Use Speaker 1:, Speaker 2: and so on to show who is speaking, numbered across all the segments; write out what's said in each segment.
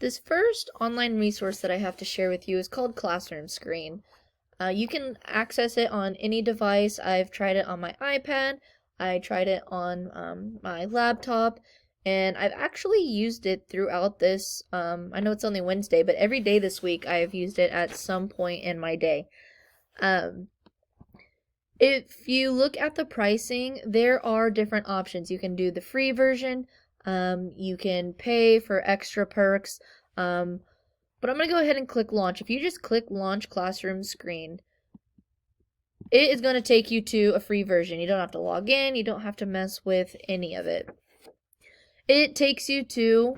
Speaker 1: This first online resource that I have to share with you is called Classroom Screen. You can access it on any device. I've tried it on my iPad, I tried it on my laptop, and I've actually used it throughout this. I know it's only Wednesday, but every day this week I've used it at some point in my day. If you look at the pricing, there are different options. You can do the free version, you can pay for extra perks, but I'm going to go ahead and click launch. If you just click launch Classroom Screen, it is going to take you to a free version. You don't have to log in, you don't have to mess with any of it. It takes you to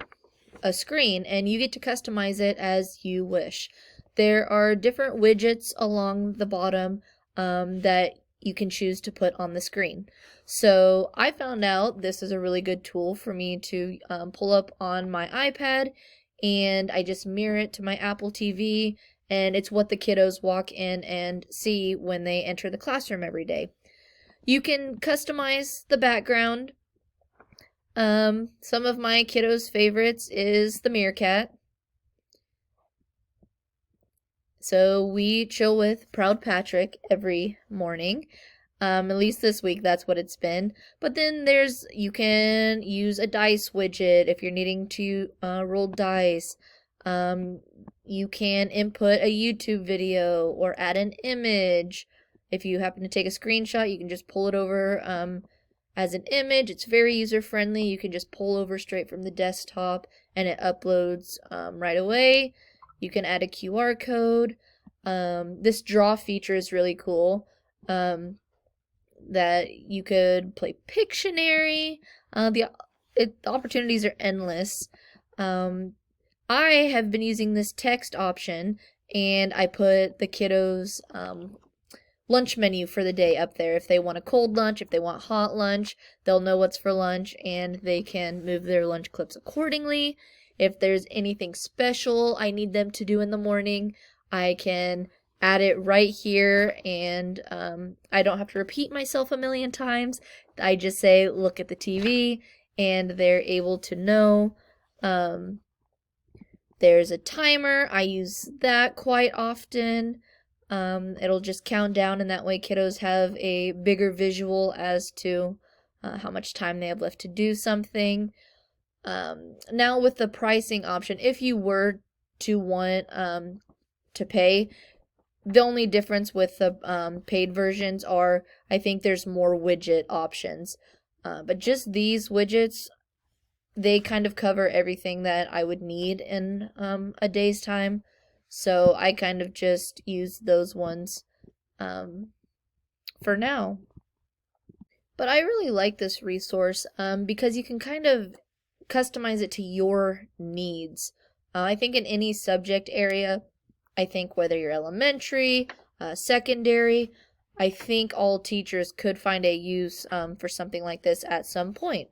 Speaker 1: a screen and you get to customize it as you wish. There are different widgets along the bottom that you can choose to put on the screen. So I found out this is a really good tool for me to pull up on my iPad, and I just mirror it to my Apple TV, and it's what the kiddos walk in and see when they enter the classroom every day. You can customize the background. Some of my kiddos' favorites is the meerkat. So we chill with Proud Patrick every morning. At least this week, that's what it's been. But then you can use a dice widget if you're needing to roll dice. You can input a YouTube video or add an image. If you happen to take a screenshot, you can just pull it over as an image. It's very user-friendly. You can just pull over straight from the desktop and it uploads right away. You can add a QR code. This draw feature is really cool. That you could play Pictionary. The opportunities are endless. I have been using this text option, and I put the kiddos' lunch menu for the day up there. If they want a cold lunch, if they want hot lunch, they'll know what's for lunch, and they can move their lunch clips accordingly. If there's anything special I need them to do in the morning, I can add it right here, and I don't have to repeat myself a million times. I just say, look at the TV, and they're able to know. There's a timer. I use that quite often. It'll just count down, and that way kiddos have a bigger visual as to how much time they have left to do something. Now with the pricing option, if you were to want to pay, the only difference with the paid versions are, I think there's more widget options. But just these widgets, they kind of cover everything that I would need in a day's time. So I kind of just use those ones for now. But I really like this resource because you can kind of customize it to your needs. I think in any subject area, I think whether you're elementary, secondary, I think all teachers could find a use for something like this at some point.